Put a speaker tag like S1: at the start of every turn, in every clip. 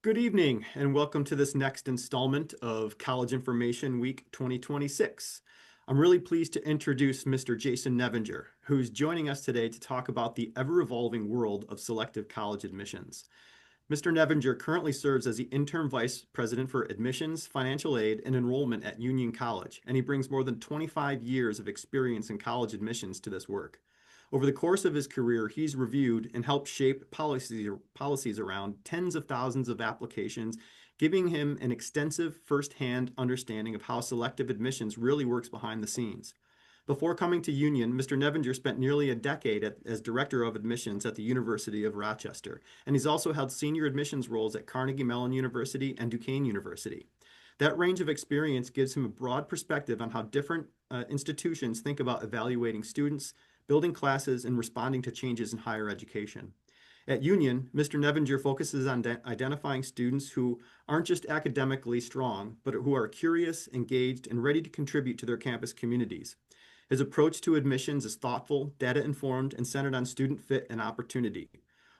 S1: Good evening, and welcome to this next installment of College Information Week 2026. I'm really pleased to introduce Mr. Jason Nevinger, who's joining us today to talk about the ever-evolving world of selective college admissions. Mr. Nevinger currently serves as the Interim Vice President for Admissions, Financial Aid, and Enrollment at Union College, and he brings more than 25 years of experience in college admissions to this work. Over the course of his career, he's reviewed and helped shape policies around tens of thousands of applications, giving him an extensive firsthand understanding of how selective admissions really works behind the scenes. Before coming to Union, Mr. Nevinger spent nearly a decade as Director of Admissions at the University of Rochester, and he's also held senior admissions roles at Carnegie Mellon University and Duquesne University. That range of experience gives him a broad perspective on how different institutions think about evaluating students, building classes, and responding to changes in higher education. At Union, Mr. Nevinger focuses on identifying students who aren't just academically strong, but who are curious, engaged, and ready to contribute to their campus communities. His approach to admissions is thoughtful, data-informed, and centered on student fit and opportunity.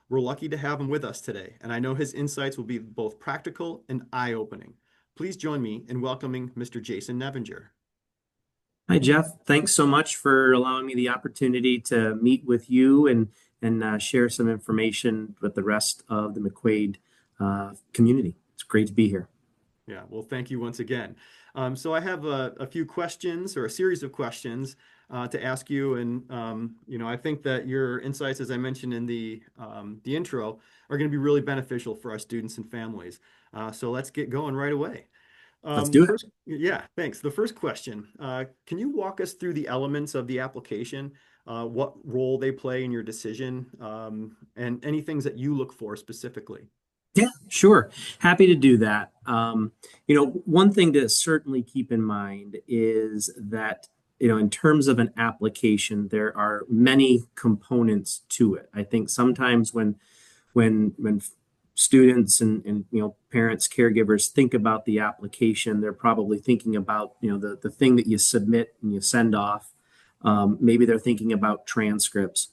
S1: We're lucky to have him with us today, and I know his insights will be both practical and eye-opening. Please join me in welcoming Mr. Jason Nevinger.
S2: Hi, Jeff. Thanks so much for allowing me the opportunity to meet with you and share some information with the rest of the McQuaid community. It's great to be here.
S1: Yeah, well, thank you once again. So I have a few questions or a series of questions to ask you, and I think that your insights, as I mentioned in the intro, are going to be really beneficial for our students and families. So let's get going right away.
S2: Let's do it.
S1: Yeah, thanks. The first question, can you walk us through the elements of the application, what role they play in your decision, and any things that you look for specifically?
S2: Yeah, sure. Happy to do that. One thing to certainly keep in mind is that, in terms of an application, there are many components to it. I think sometimes when students and parents, caregivers think about the application, they're probably thinking about the thing that you submit and you send off. Maybe they're thinking about transcripts.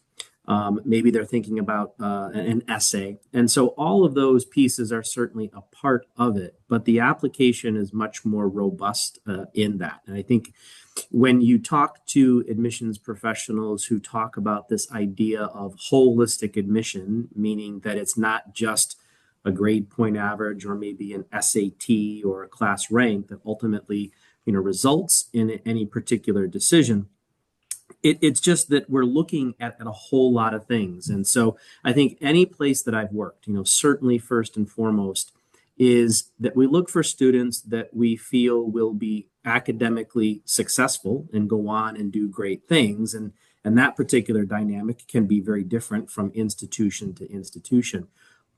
S2: Maybe they're thinking about an essay. And so all of those pieces are certainly a part of it, but the application is much more robust in that. And I think when you talk to admissions professionals who talk about this idea of holistic admission, meaning that it's not just a grade point average or maybe an SAT or a class rank that ultimately results in any particular decision. It's just that we're looking at a whole lot of things. And so I think any place that I've worked, certainly first and foremost, is that we look for students that we feel will be academically successful and go on and do great things. And that particular dynamic can be very different from institution to institution.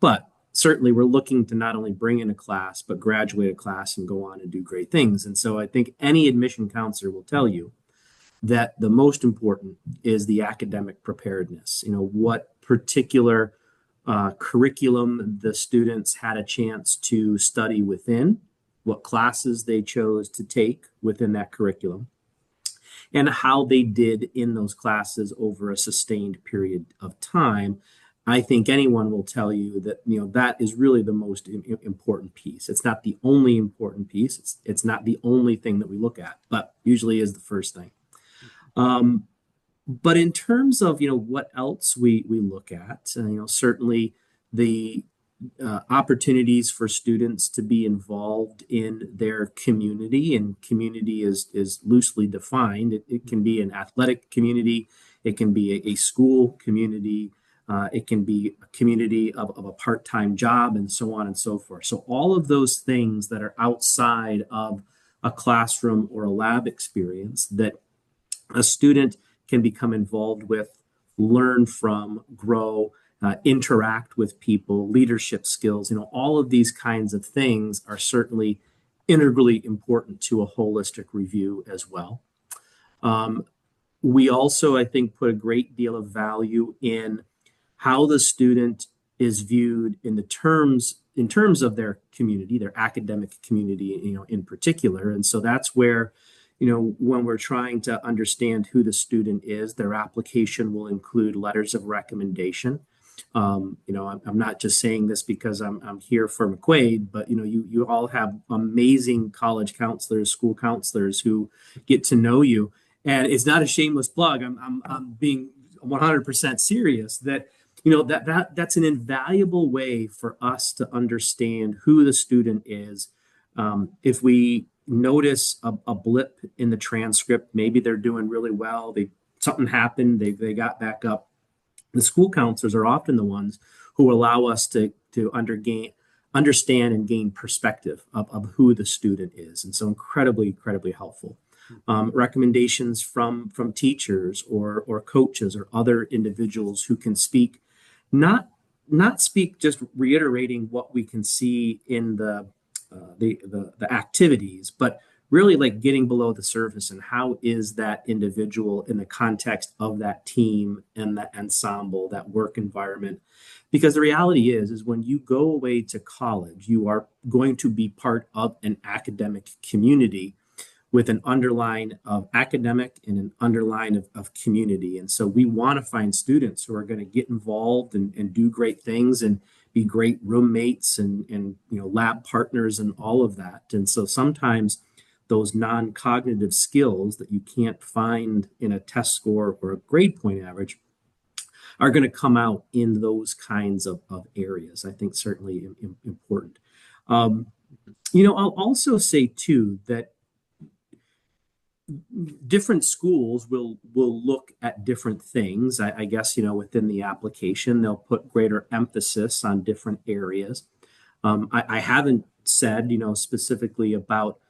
S2: But certainly we're looking to not only bring in a class, but graduate a class and go on and do great things. And so I think any admission counselor will tell you that the most important is the academic preparedness. What particular curriculum the students had a chance to study within, what classes they chose to take within that curriculum, and how they did in those classes over a sustained period of time. I think anyone will tell you that that is really the most important piece. It's not the only important piece. It's not the only thing that we look at, but usually is the first thing. But in terms of what else we look at, certainly the opportunities for students to be involved in their community, and community is loosely defined. It can be an athletic community, it can be a school community, it can be a community of a part-time job, and so on and so forth. So all of those things that are outside of a classroom or a lab experience that a student can become involved with, learn from, grow, interact with people, leadership skills, all of these kinds of things are certainly integrally important to a holistic review as well. We also, I think, put a great deal of value in how the student is viewed in terms of their community, their academic community, in particular. And so that's where when we're trying to understand who the student is, their application will include letters of recommendation. I'm not just saying this because I'm here for McQuaid, but you all have amazing college counselors, school counselors who get to know you, and it's not a shameless plug. I'm being 100% serious that that's an invaluable way for us to understand who the student is. If we notice a blip in the transcript, maybe they're doing really well, something happened, they got back up. The school counselors are often the ones who allow us to understand and gain perspective of who the student is, and so incredibly helpful. Recommendations from teachers or coaches or other individuals who can speak, not speak just reiterating what we can see in the activities, but really like getting below the surface and how is that individual in the context of that team and that ensemble, that work environment. Because the reality is when you go away to college, you are going to be part of an academic community with an underline of academic and an underline of community. And so we want to find students who are going to get involved and do great things and be great roommates and lab partners and all of that. And so sometimes those non-cognitive skills that you can't find in a test score or a grade point average are going to come out in those kinds of areas. I think certainly important. I'll also say too that different schools will look at different things. I guess within the application they'll put greater emphasis on different areas. I haven't said specifically about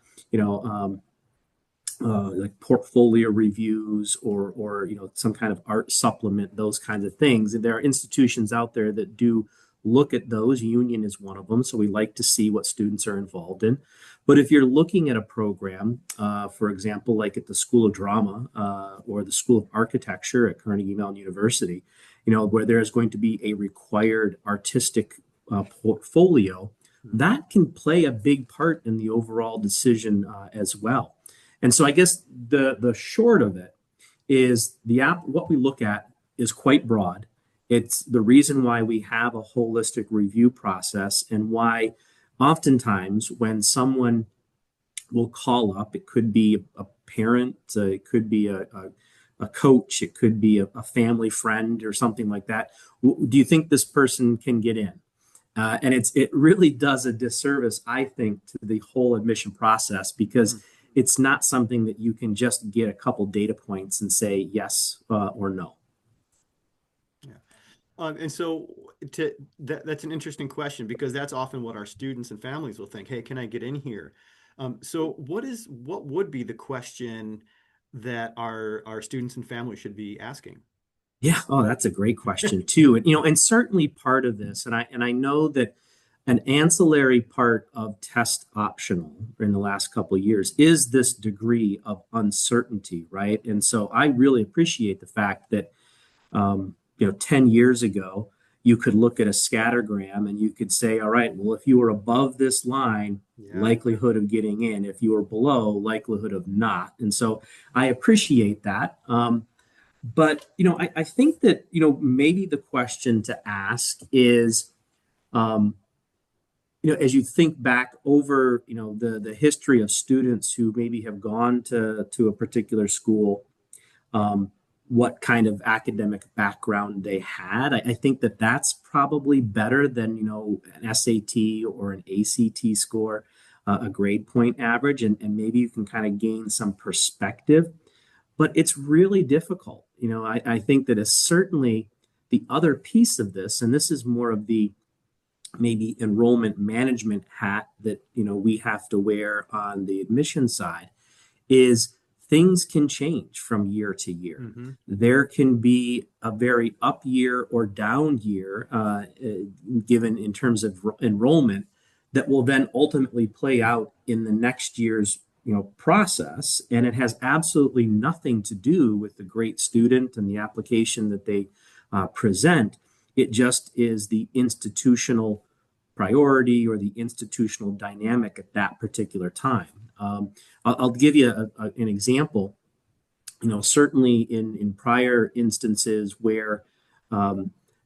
S2: like portfolio reviews or some kind of art supplement, those kinds of things. And there are institutions out there that do look at those. Union is one of them, so we like to see what students are involved in. But if you're looking at a program, for example, like at the School of Drama or the School of Architecture at Carnegie Mellon University, where there's going to be a required artistic portfolio, that can play a big part in the overall decision as well. And so I guess the short of it is what we look at is quite broad. It's the reason why we have a holistic review process and why oftentimes when someone will call up, it could be a parent, it could be a coach, it could be a family friend or something like that. Do you think this person can get in? And it really does a disservice, I think, to the whole admission process because it's not something that you can just get a couple data points and say yes or no.
S1: Yeah. And so that's an interesting question because that's often what our students and families will think, hey, can I get in here? So what would be the question that our students and families should be asking?
S2: Yeah, oh, that's a great question too. And certainly part of this, and I know that an ancillary part of test optional in the last couple of years is this degree of uncertainty, right? And so I really appreciate the fact that 10 years ago, you could look at a scattergram and you could say, all right, well, if you were above this line, likelihood of getting in. If you were below, likelihood of not. And so I appreciate that. But I think that maybe the question to ask is, as you think back over the history of students who maybe have gone to a particular school, what kind of academic background they had. I think that that's probably better than an SAT or an ACT score, a grade point average, and maybe you can kind of gain some perspective. But it's really difficult. I think that is certainly the other piece of this, and this is more of the maybe enrollment management hat that we have to wear on the admission side, is things can change from year to year. Mm-hmm. There can be a very up year or down year given in terms of enrollment that will then ultimately play out in the next year's process, and it has absolutely nothing to do with the great student and the application that they present. It just is the institutional priority or the institutional dynamic at that particular time. I'll give you an example. Certainly in prior instances where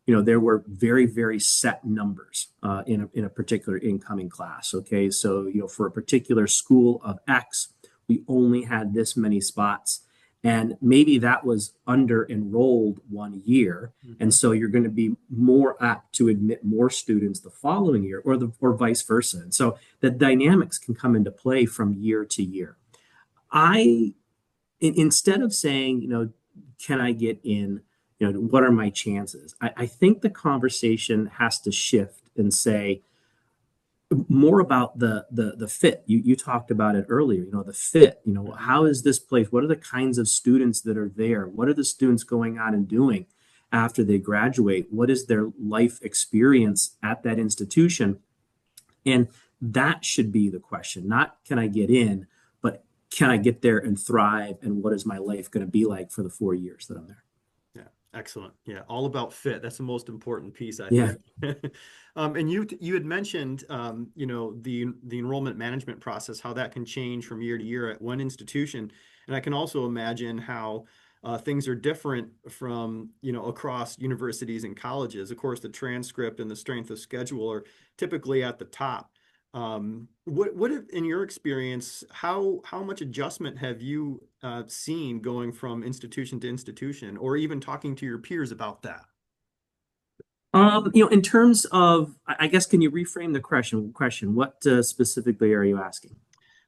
S2: there were very, very set numbers in a particular incoming class. Okay, so for a particular school of X, we only had this many spots, and maybe that was under enrolled one year, and so you're going to be more apt to admit more students the following year, or vice versa. And so the dynamics can come into play from year to year. Instead of saying, can I get in? What are my chances? I think the conversation has to shift and say more about the fit. You talked about it earlier. The fit. How is this place? What are the kinds of students that are there? What are the students going on and doing after they graduate? What is their life experience at that institution? And that should be the question. Not can I get in, but can I get there and thrive? And what is my life going to be like for the 4 years that I'm there?
S1: Yeah, excellent. Yeah, all about fit. That's the most important piece, I
S2: Yeah.
S1: think. And you had mentioned, the enrollment management process, how that can change from year to year at one institution. And I can also imagine how things are different from, across universities and colleges. Of course, the transcript and the strength of schedule are typically at the top. In your experience, how much adjustment have you seen going from institution to institution, or even talking to your peers about that?
S2: In terms of, I guess, can you reframe the question? What specifically are you asking?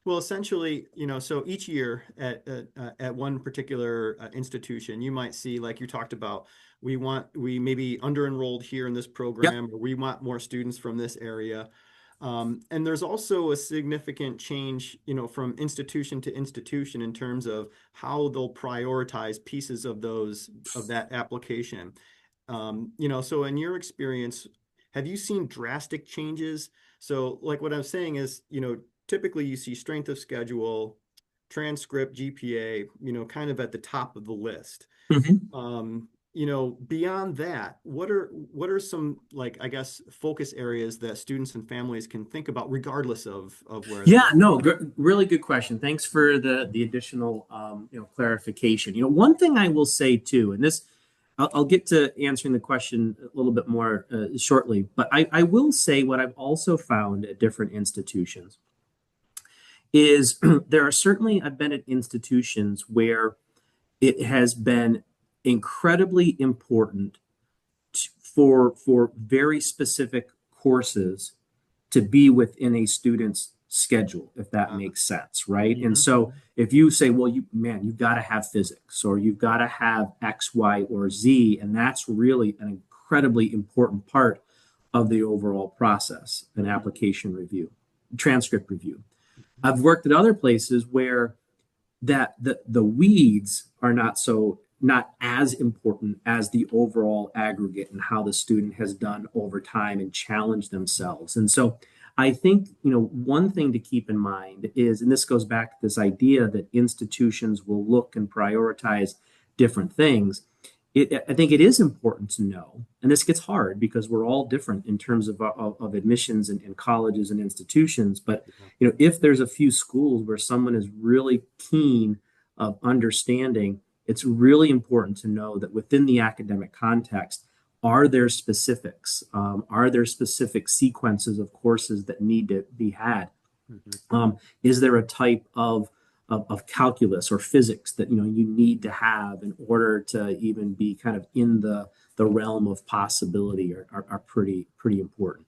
S1: Well, essentially, so each year at one particular institution, you might see, like you talked about, we may be under enrolled here in this
S2: Yep.
S1: program, or we want more students from this area. And there's also a significant change, from institution to institution in terms of how they'll prioritize pieces of that application. So in your experience, have you seen drastic changes? So like what I'm saying is, typically you see strength of schedule, transcript, GPA, kind of at the top of the list.
S2: Mhm.
S1: Beyond that, what are some, like, I guess, focus areas that students and families can think about regardless of where they
S2: Yeah,
S1: are?
S2: no, really good question. Thanks for the additional clarification. One thing I will say too, and this I'll get to answering the question a little bit more shortly, but I will say what I've also found at different institutions is there are certainly, I've been at institutions where it has been incredibly important for very specific courses to be within a student's schedule, if that
S1: Uh,
S2: makes sense, right? And
S1: mhm.
S2: so if you say, well, you've got to have physics, or you've got to have X, Y, or Z, and that's really an incredibly important part of the overall process, an
S1: Mhm.
S2: application review, transcript review. I've worked at other places where that the weeds are not as important as the overall aggregate and how the student has done over time and challenged themselves. And so I think, one thing to keep in mind is, and this goes back to this idea that institutions will look and prioritize different things. I think it is important to know, and this gets hard because we're all different in terms of admissions in colleges and institutions. But
S1: Yeah.
S2: if there's a few schools where someone is really keen of understanding, it's really important to know that within the academic context, are there specifics? Are there specific sequences of courses that need to be had?
S1: Mhm.
S2: Is there a type of calculus or physics that you need to have in order to even be kind of in the realm of possibility are pretty important.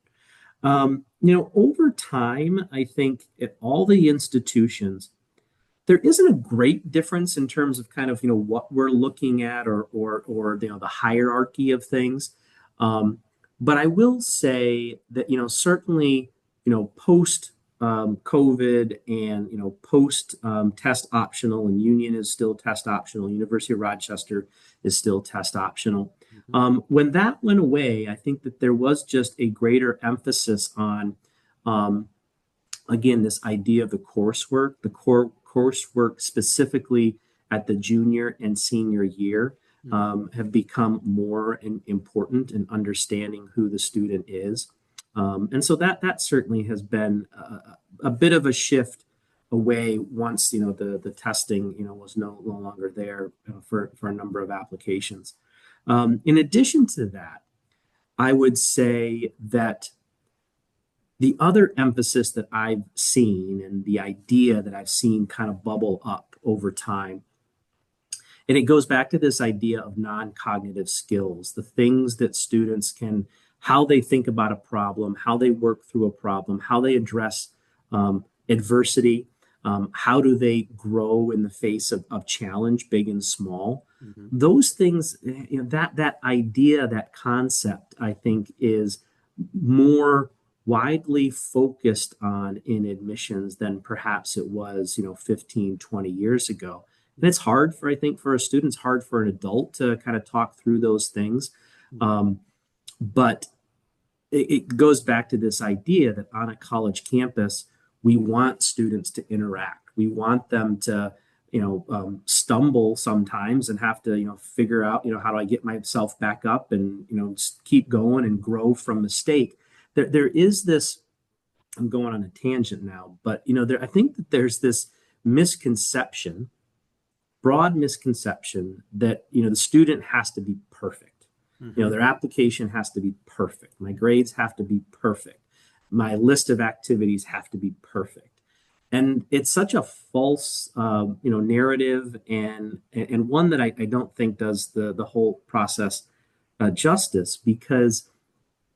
S2: Over time, I think at all the institutions, there isn't a great difference in terms of kind of what we're looking at or the hierarchy of things. But I will say that certainly post COVID and post test optional, and Union is still test optional. University of Rochester is still test optional.
S1: Mhm.
S2: When that went away, I think that there was just a greater emphasis on um, again, this idea of the coursework, the core coursework specifically at the junior and senior year,
S1: Mhm.
S2: have become more important in understanding who the student is. And so that certainly has been a bit of a shift away once the testing was no longer there for a number of applications. In addition to that, I would say that the other emphasis that I've seen and the idea that I've seen kind of bubble up over time, and it goes back to this idea of non-cognitive skills, the things that students can, how they think about a problem, how they work through a problem, how they address adversity, how do they grow in the face of challenge, big and small.
S1: Mhm.
S2: Those things, that idea, that concept, I think is more widely focused on in admissions than perhaps it was, 15, 20 years ago. And it's hard for, I think, for a student, it's hard for an adult to kind of talk through those things.
S1: Mhm.
S2: Um, but it goes back to this idea that on a college campus, we want students to interact. We want them to, stumble sometimes and have to, figure out, how do I get myself back up and, keep going and grow from mistake. There is this, I'm going on a tangent now, but, I think that there's this misconception, broad misconception that, the student has to be perfect.
S1: Mhm.
S2: Their application has to be perfect. My grades have to be perfect. My list of activities have to be perfect. And it's such a false, narrative, and one that I don't think does the whole process justice, because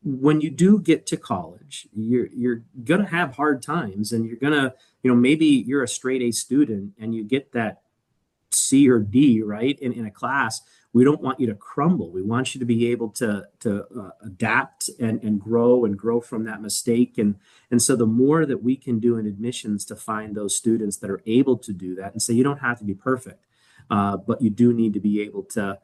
S2: when you do get to college, you're gonna have hard times, and you're gonna, maybe you're a straight A student and you get that C or D, right, in a class. We don't want you to crumble. We want you to be able to adapt and grow from that mistake. And so the more that we can do in admissions to find those students that are able to do that and say you don't have to be perfect, but you do need to be able to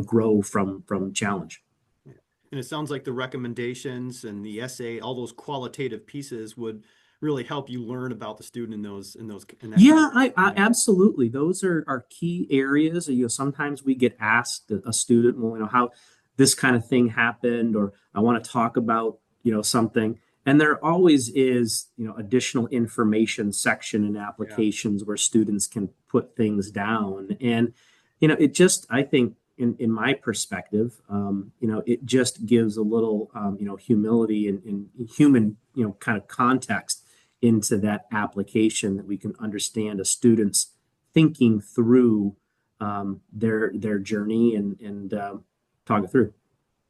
S2: grow from challenge.
S1: Yeah. And it sounds like the recommendations and the essay, all those qualitative pieces would really help you learn about the student in that kind of
S2: Yeah, I
S1: way.
S2: absolutely. Those are key areas. Sometimes we get asked a student, well, how this kind of thing happened, or I want to talk about, something. And there always is, additional information section in
S1: Yeah.
S2: applications where students can put things down. And, it just, I think, in my perspective, it just gives a little, humility and human, kind of context into that application, that we can understand a student's thinking through their journey and talk it through.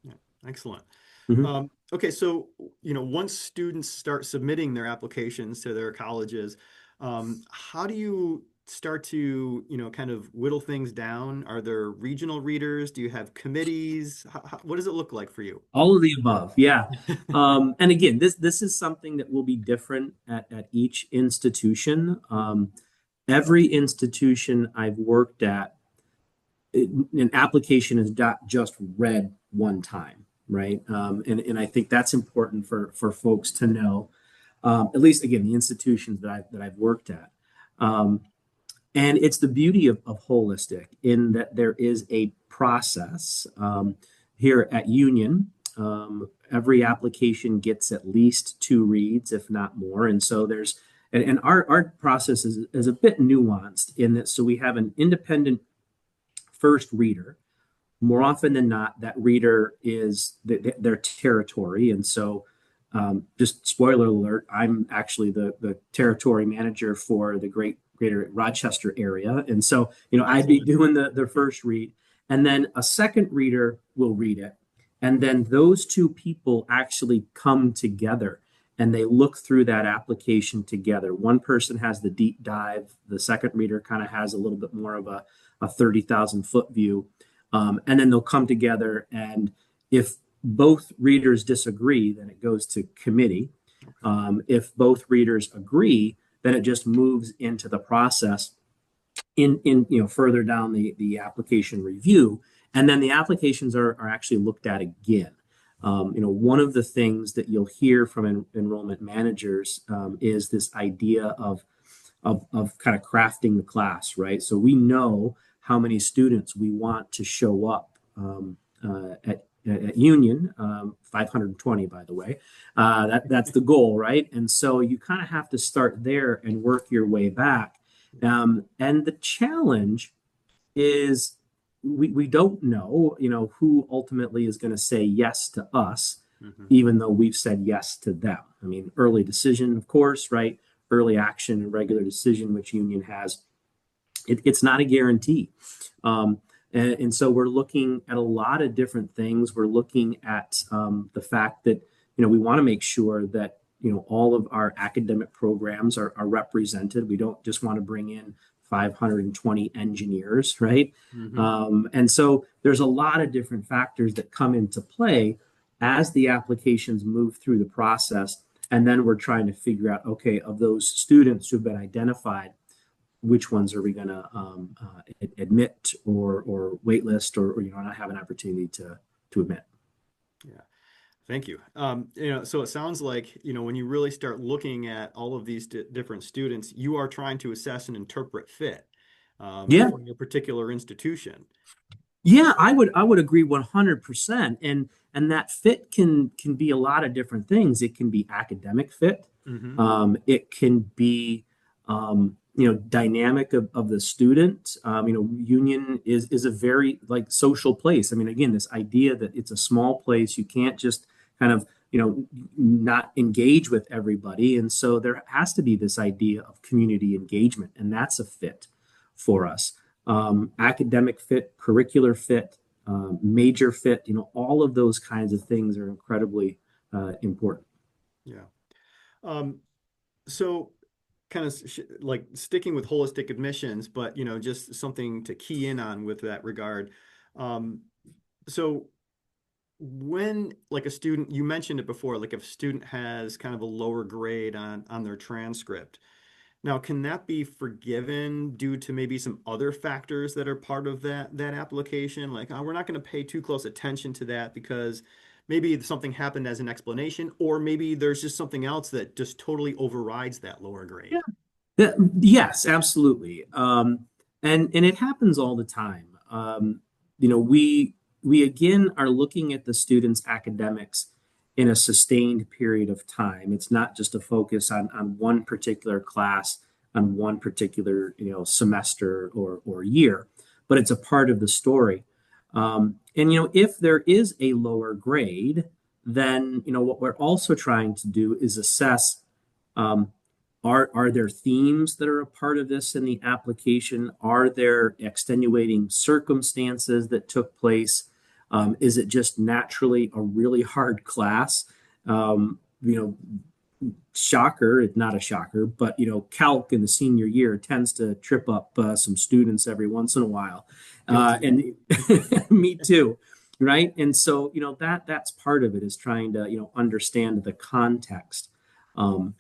S1: Yeah. Excellent.
S2: Mhm.
S1: Okay, so once students start submitting their applications to their colleges, how do you start to, kind of whittle things down? Are there regional readers? Do you have committees? What does it look like for you?
S2: All of the above, yeah. And again, this is something that will be different at each institution. Every institution I've worked at, an application is not just read one time, right? And I think that's important for folks to know. At least again, the institutions that I've worked at. Um, and it's the beauty of holistic, in that there is a process. Here at Union. Every application gets at least two reads, if not more. And so and our process is a bit nuanced in that. So we have an independent first reader. More often than not, that reader is their territory. And so, just spoiler alert, I'm actually the territory manager for the greater Rochester area. And so, I'd be
S1: Excellent.
S2: doing the first read, and then a second reader will read it. And then those two people actually come together and they look through that application together. One person has the deep dive, the second reader kind of has a little bit more of a 30,000-foot view. And then they'll come together, and if both readers disagree, then it goes to committee.
S1: Okay.
S2: If both readers agree, then it just moves into the process in further down the application review, and then the applications are actually looked at again. One of the things that you'll hear from enrollment managers is this idea of kind of crafting the class, right? So we know how many students we want to show up at Union, 520, by the way. That's the goal, right? And so you kind of have to start there and work your way back. And the challenge is we don't know, who ultimately is going to say yes to us,
S1: Hmm.
S2: even though we've said yes to them. I mean, early decision, of course, right? Early action and regular decision, which union has, it's not a guarantee. Um, and so we're looking at a lot of different things. We're looking at the fact that, we want to make sure that, all of our academic programs are represented. We don't just want to bring in 520 engineers, right?
S1: Hmm.
S2: And so there's a lot of different factors that come into play as the applications move through the process. And then we're trying to figure out, okay, of those students who've been identified, which ones are we going to admit or waitlist or not have an opportunity to admit.
S1: Yeah. Thank you. So it sounds like, when you really start looking at all of these different students, you are trying to assess and interpret fit
S2: Yeah,
S1: for your particular institution.
S2: yeah, I would agree 100%. And that fit can be a lot of different things. It can be academic fit.
S1: Hmm.
S2: It can be dynamic of the student. Union is a very like social place. I mean, again, this idea that it's a small place, you can't just kind of not engage with everybody, and so there has to be this idea of community engagement, and that's a fit for us. Academic fit, curricular fit, major fit, all of those kinds of things are incredibly important.
S1: Yeah. Um, so kind of like sticking with holistic admissions, but, just something to key in on with that regard. Um, so when like a student, you mentioned it before, like if a student has kind of a lower grade on their transcript, now can that be forgiven due to maybe some other factors that are part of that application? Like, we're not going to pay too close attention to that because maybe something happened as an explanation, or maybe there's just something else that just totally overrides that lower
S2: Yeah.
S1: grade.
S2: Yes, absolutely. And it happens all the time. We again are looking at the students' academics in a sustained period of time. It's not just a focus on one particular class, on one particular semester or year, but it's a part of the story. And if there is a lower grade, then what we're also trying to do is assess. Um, are there themes that are a part of this in the application? Are there extenuating circumstances that took place? Is it just naturally a really hard class? Um, you know, Shocker, it's not a shocker, but calc in the senior year tends to trip up some students every once in a while,
S1: Guilty.
S2: and me too, right? And so that's part of it is trying to understand the context. Um,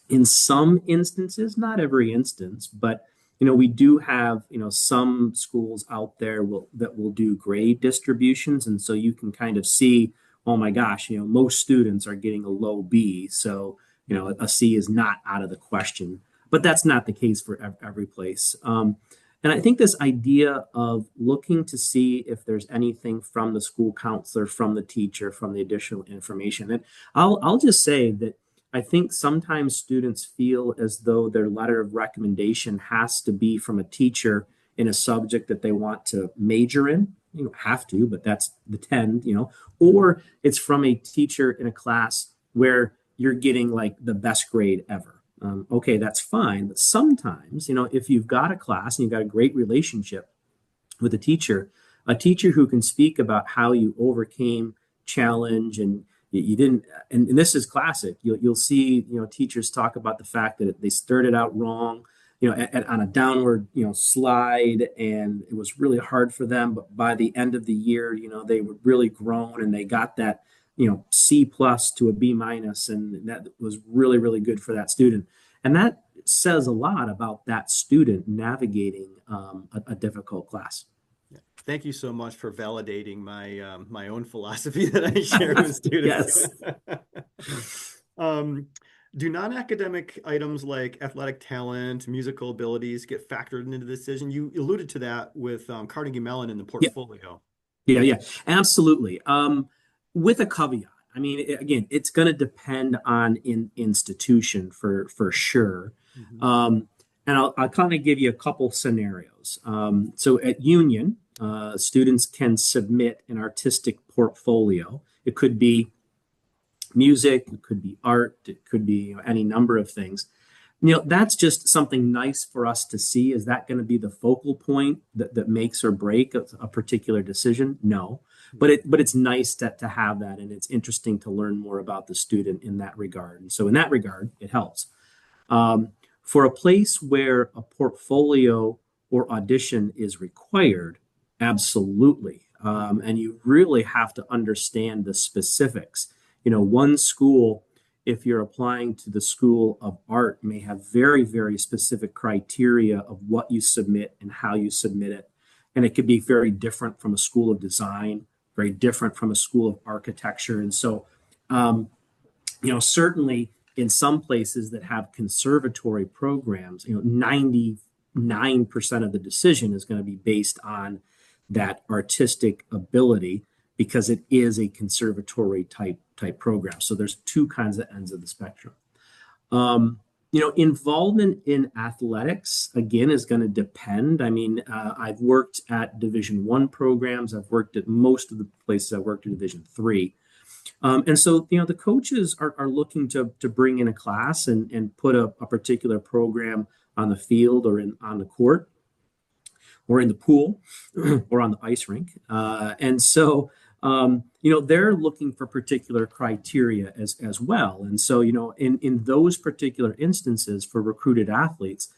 S2: in some instances, not every instance, but we do have some schools out there that will do grade distributions, and so you can kind of see, oh my gosh, most students are getting a low B, so a C is not out of the question. But that's not the case for every place. And I think this idea of looking to see if there's anything from the school counselor, from the teacher, from the additional information. And I'll just say that I think sometimes students feel as though their letter of recommendation has to be from a teacher in a subject that they want to major in. You don't have to, but that's the tend, or it's from a teacher in a class where you're getting like the best grade ever. Okay, that's fine. But sometimes, if you've got a class and you've got a great relationship with a teacher who can speak about how you overcame challenge and you didn't, and this is classic. You'll see, teachers talk about the fact that they started out wrong, on a downward, slide, and it was really hard for them. But by the end of the year, they were really grown and they got that, C plus to a B minus, and that was really, really good for that student. And that says a lot about that student navigating a difficult class.
S1: Yeah. Thank you so much for validating my own philosophy that I share with students.
S2: Yes.
S1: Um, do non-academic items like athletic talent, musical abilities get factored into the decision? You alluded to that with Carnegie Mellon in the
S2: Yeah.
S1: portfolio.
S2: Yeah. Absolutely. With a caveat. I mean, again, it's going to depend on institution for sure.
S1: Mhm.
S2: And I'll kind of give you a couple scenarios. So at Union, Students can submit an artistic portfolio. It could be music, it could be art, it could be any number of things. That's just something nice for us to see. Is that going to be the focal point that makes or break a particular decision? No, but it's nice to have that, and it's interesting to learn more about the student in that regard. And so in that regard, it helps. For a place where a portfolio or audition is required, absolutely. And you really have to understand the specifics. One school, if you're applying to the School of Art, may have very, very specific criteria of what you submit and how you submit it. And it could be very different from a School of Design, very different from a School of Architecture. And so, certainly in some places that have conservatory programs, 99% of the decision is going to be based on that artistic ability because it is a conservatory type program. So there's two kinds of ends of the spectrum. Involvement in athletics, again, is going to depend. I mean, I've worked at Division I programs. I've worked at most of the places I've worked in Division III. And so, the coaches are looking to bring in a class and put a particular program on the field or on the court or in the pool or on the ice rink. And so, they're looking for particular criteria as well. And so, in those particular instances for recruited athletes,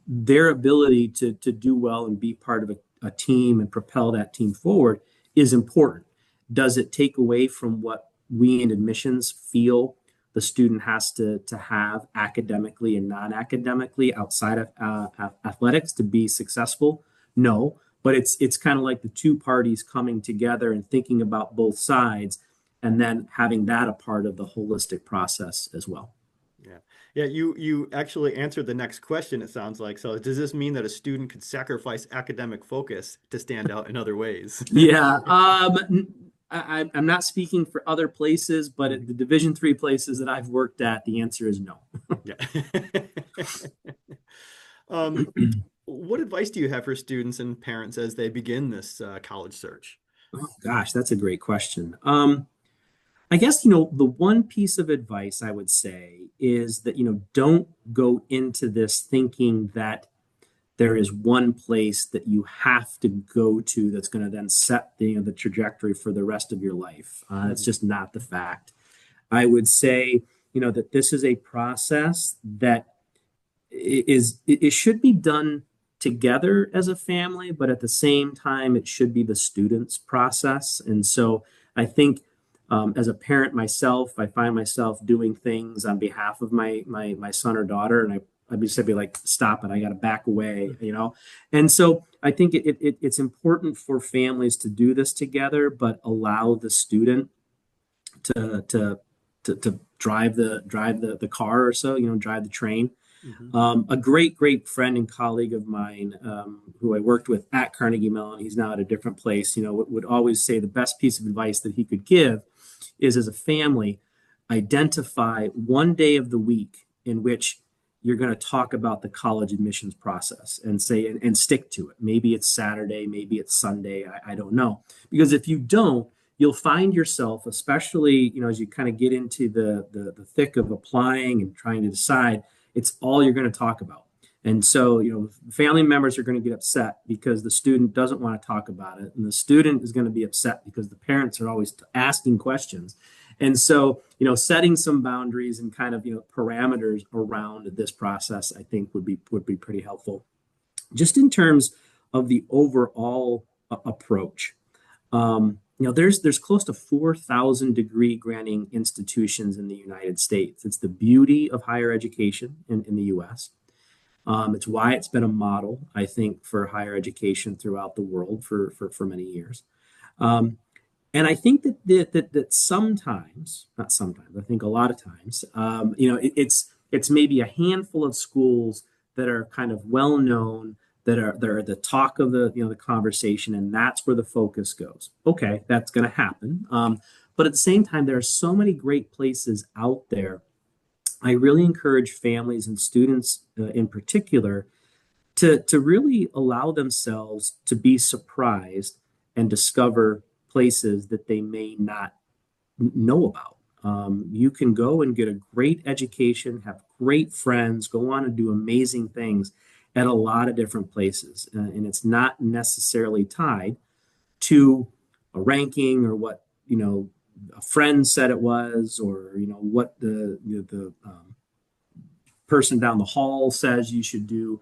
S2: their ability to do well and be part of a team and propel that team forward is important. Does it take away from what we in admissions feel the student has to have academically and non-academically outside of athletics to be successful? No, but it's kind of like the two parties coming together and thinking about both sides and then having that a part of the holistic process as well.
S1: Yeah, you actually answered the next question, it sounds like. So does this mean that a student could sacrifice academic focus to stand out in other ways?
S2: Yeah, I'm not speaking for other places, but at the Division III places that I've worked at, the answer is no.
S1: Yeah. What advice do you have for students and parents as they begin this college search?
S2: Oh, gosh, that's a great question. I guess, the one piece of advice I would say is that, don't go into this thinking that there is one place that you have to go to that's going to then set the trajectory for the rest of your life. It's just not the fact. I would say, that this is a process that it should be done together as a family, but at the same time, it should be the student's process. And so I think as a parent myself, I find myself doing things on behalf of my son or daughter, and I'd just be like, stop it, I got to back away, And so I think it's important for families to do this together, but allow the student to drive the car or so, drive the train. A great friend and colleague of mine who I worked with at Carnegie Mellon, he's now at a different place, would always say the best piece of advice that he could give is, as a family, identify one day of the week in which you're going to talk about the college admissions process and say and stick to it. Maybe it's Saturday, maybe it's Sunday, I don't know. Because if you don't, you'll find yourself, especially as you kind of get into the thick of applying and trying to decide, it's all you're going to talk about. And so, family members are going to get upset because the student doesn't want to talk about it. And the student is going to be upset because the parents are always asking questions. And so, setting some boundaries and kind of, parameters around this process, I think would be pretty helpful. Just in terms of the overall approach, there's close to 4,000 degree granting institutions in the United States. It's the beauty of higher education in the U.S. It's why it's been a model, I think, for higher education throughout the world for many years. And I think that sometimes, not sometimes, I think a lot of times, it's maybe a handful of schools that are kind of well known, that are the talk of the conversation, and that's where the focus goes. Okay, that's going to happen. But at the same time, there are so many great places out there. I really encourage families and students in particular to really allow themselves to be surprised and discover places that they may not know about. You can go and get a great education, have great friends, go on and do amazing things at a lot of different places. And it's not necessarily tied to a ranking or what, a friend said it was, or, what the person down the hall says you should do.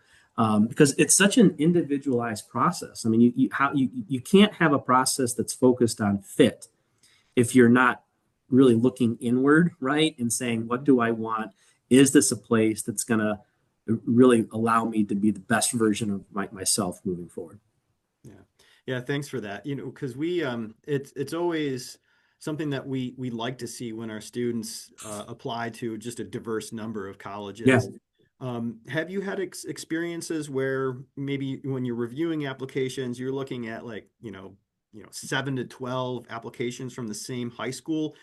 S2: Because it's such an individualized process. I mean, you can't have a process that's focused on fit if you're not really looking inward, right? And saying, what do I want? Is this a place that's going to really allow me to be the best version of myself moving forward?
S1: Yeah. Yeah, thanks for that. Because it's always something that we like to see when our students apply to just a diverse number of
S2: Yeah.
S1: colleges. Have you had experiences where maybe when you're reviewing applications, you're looking at like, 7 to 12 applications from the same high school?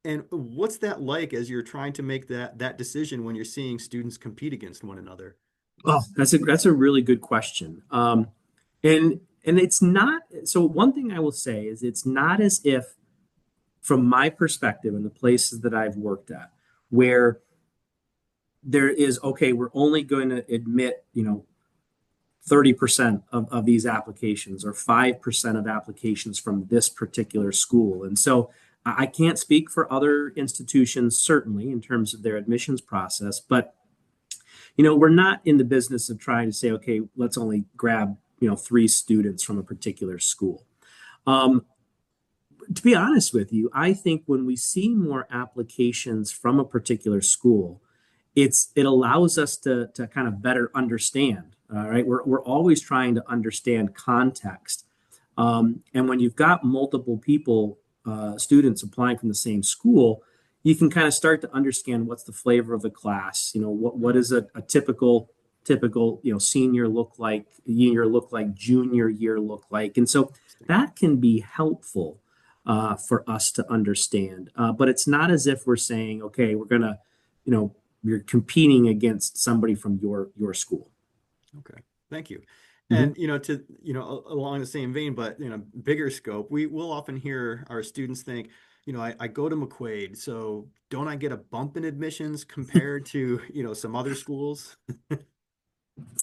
S1: And what's that like as you're trying to make that decision when you're seeing students compete against one another?
S2: Oh, that's a really good question. And it's not, so one thing I will say is it's not as if, from my perspective and the places that I've worked at, where there is, okay, we're only going to admit, 30% of these applications or 5% of applications from this particular school. And so I can't speak for other institutions, certainly, in terms of their admissions process, but we're not in the business of trying to say, okay, let's only grab, 3 students from a particular school. To be honest with you, I think when we see more applications from a particular school, it allows us to kind of better understand. All right, we're always trying to understand context, and when you've got multiple people, students applying from the same school, you can kind of start to understand what's the flavor of the class. What is a typical senior look like, year look like, junior year look like, and so that can be helpful for us to understand. But it's not as if we're saying, okay, we're gonna, you're competing against somebody from your school.
S1: Okay, thank you.
S2: Mhm.
S1: And along the same vein, but bigger scope, we will often hear our students think, I go to McQuaid, so don't I get a bump in admissions compared to some other schools?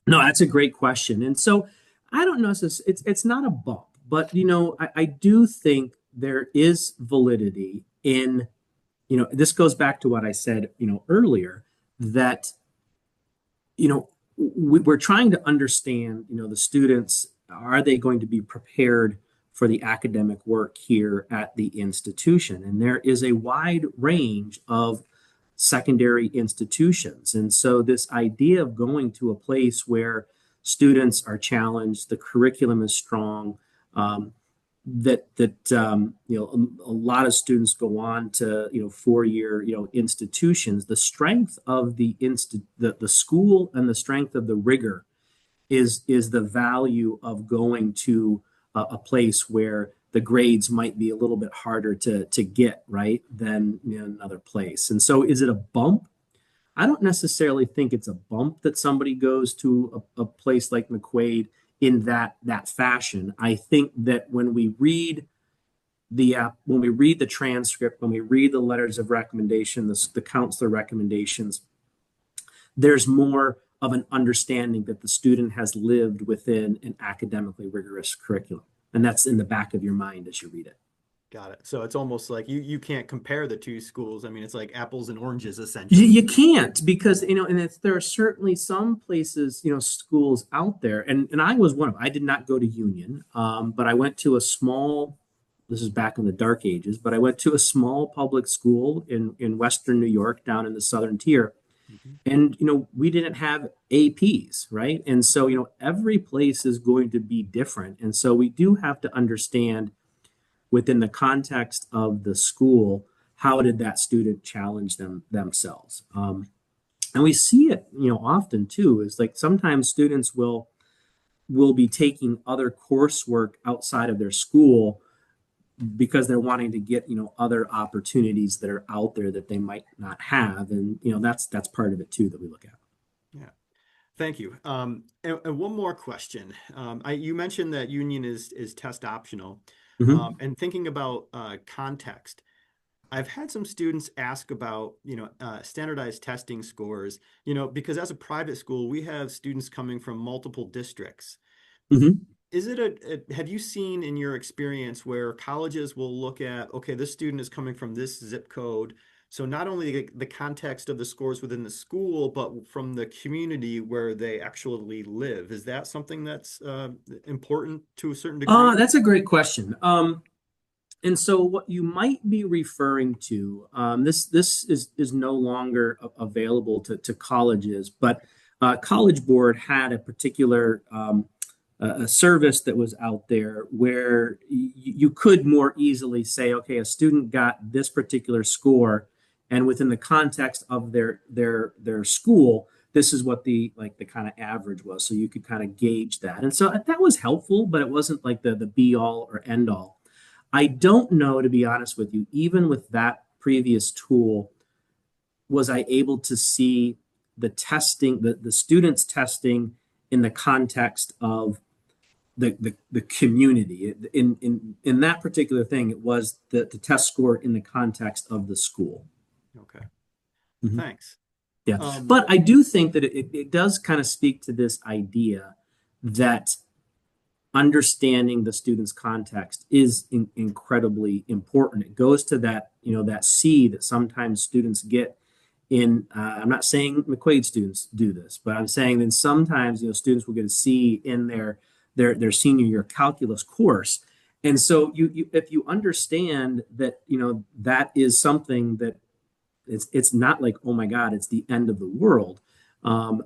S2: No, that's a great question. And so I don't know, it's not a bump, but I do think there is validity in, this goes back to what I said, earlier, that we're trying to understand, the students, are they going to be prepared for the academic work here at the institution? And there is a wide range of secondary institutions. And so this idea of going to a place where students are challenged, the curriculum is strong, a lot of students go on to 4-year institutions. The strength of the school and the strength of the rigor is the value of going to a place where the grades might be a little bit harder to get right than another place. And so is it a bump? I don't necessarily think it's a bump that somebody goes to a place like McQuaid in that fashion. I think that when we read the transcript, when we read the letters of recommendation, the counselor recommendations, there's more of an understanding that the student has lived within an academically rigorous curriculum, and that's in the back of your mind as you read it.
S1: Got it. So it's almost like you can't compare the two schools. I mean, it's like apples and oranges essentially.
S2: You can't, because and there are certainly some places, schools out there, and I was one of them. I did not go to Union, but I went to a small. This is back in the dark ages, but I went to a small public school in Western New York, down in the Southern Tier,
S1: Mhm.
S2: and we didn't have APs, right? And so every place is going to be different, and so we do have to understand within the context of the school, how did that student challenge themselves? And we see it, often too, is like sometimes students will be taking other coursework outside of their school because they're wanting to get, other opportunities that are out there that they might not have. And that's part of it too that we look at.
S1: Yeah. Thank you. And one more question. You mentioned that union is test optional.
S2: Mhm.
S1: And thinking about context, I've had some students ask about, standardized testing scores, because as a private school, we have students coming from multiple districts.
S2: Mhm.
S1: Is it have you seen in your experience where colleges will look at, okay, this student is coming from this zip code. So not only the context of the scores within the school, but from the community where they actually live. Is that something that's important to a certain degree?
S2: That's a great question. And so what you might be referring to, this is no longer available to colleges, but College Board had a particular a service that was out there where you could more easily say, okay, a student got this particular score, and within the context of their school, this is what the kind of average was. So you could kind of gauge that, and so that was helpful, but it wasn't like the be all or end all. I don't know, to be honest with you, even with that previous tool, was I able to see the testing, the students testing in the context of the community. In that particular thing, it was the test score in the context of the school.
S1: Okay,
S2: Mhm.
S1: thanks.
S2: Yeah.
S1: Um,
S2: But I do think that it does kind of speak to this idea that understanding the student's context is incredibly important. It goes to that, that C that sometimes students get in. I'm not saying McQuaid students do this, but I'm saying that sometimes, students will get a C in their senior year calculus course. And so if you understand that, that is something that it's not like, oh my God, it's the end of the world.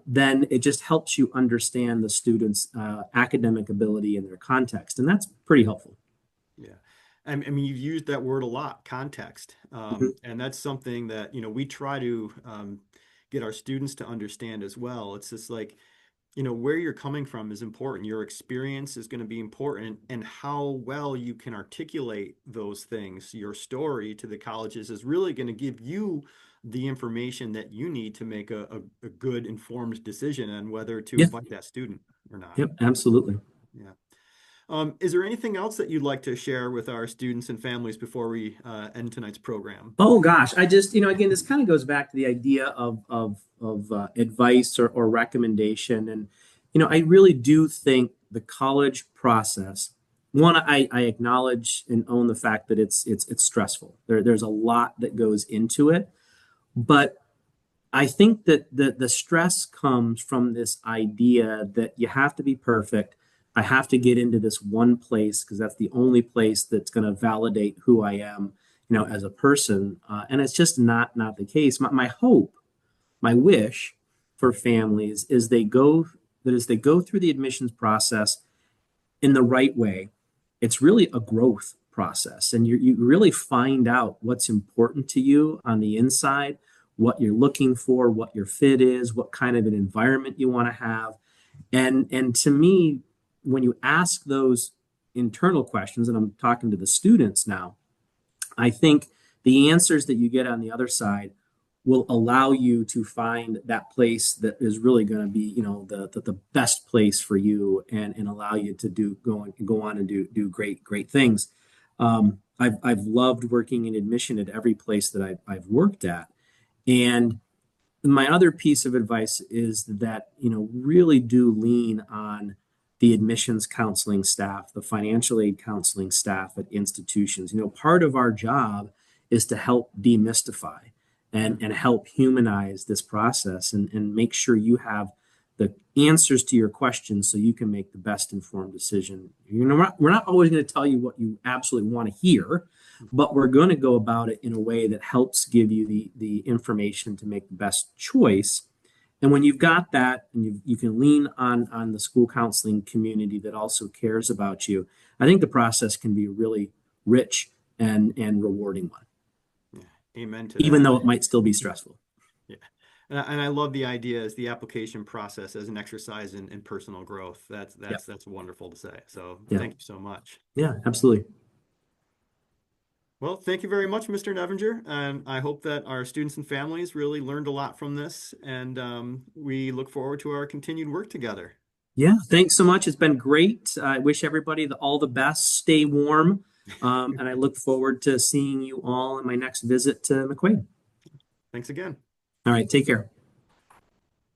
S2: Then it just helps you understand the student's academic ability and their context, and that's pretty helpful.
S1: Yeah. I mean, you've used that word a lot, context.
S2: Mhm.
S1: And that's something that, we try to get our students to understand as well. It's just like, where you're coming from is important. Your experience is going to be important, and how well you can articulate those things, your story to the colleges is really going to give you the information that you need to make a good informed decision on whether to
S2: Yeah,
S1: invite that student or not.
S2: yep, absolutely.
S1: Yeah. Is there anything else that you'd like to share with our students and families before we end tonight's program?
S2: Oh gosh, I just, again, this kind of goes back to the idea of advice or recommendation, and I really do think the college process. One, I acknowledge and own the fact that it's stressful. There's a lot that goes into it, but I think that the stress comes from this idea that you have to be perfect. I have to get into this one place because that's the only place that's going to validate who I am, as a person. And it's just not the case. My hope, my wish for families is as they go through the admissions process in the right way, it's really a growth process. And you really find out what's important to you on the inside, what you're looking for, what your fit is, what kind of an environment you want to have. And to me, when you ask those internal questions, and I'm talking to the students now, I think the answers that you get on the other side will allow you to find that place that is really going to be, the best place for you, and allow you to go on and do great things. I've loved working in admission at every place that I've worked at. And my other piece of advice is that, really do lean on the admissions counseling staff, the financial aid counseling staff at institutions. Part of our job is to help demystify and
S1: Mhm.
S2: help humanize this process, and make sure you have the answers to your questions so you can make the best informed decision. We're not always going to tell you what you absolutely want to hear, but we're going to go about it in a way that helps give you the information to make the best choice. And when you've got that, and you can lean on the school counseling community that also cares about you, I think the process can be a really rich and rewarding one,
S1: Yeah. Amen to
S2: even
S1: that.
S2: though it might still be stressful.
S1: Yeah. And I love the idea as the application process as an exercise in personal growth. That's
S2: Yeah,
S1: that's that's wonderful to say. So
S2: yeah,
S1: thank you so much.
S2: yeah, absolutely.
S1: Well, thank you very much, Mr. Nevinger, and I hope that our students and families really learned a lot from this, and we look forward to our continued work together.
S2: Yeah, thanks so much. It's been great. I wish everybody all the best. Stay warm. And I look forward to seeing you all in my next visit to McQuaid.
S1: Thanks again.
S2: All right, take care.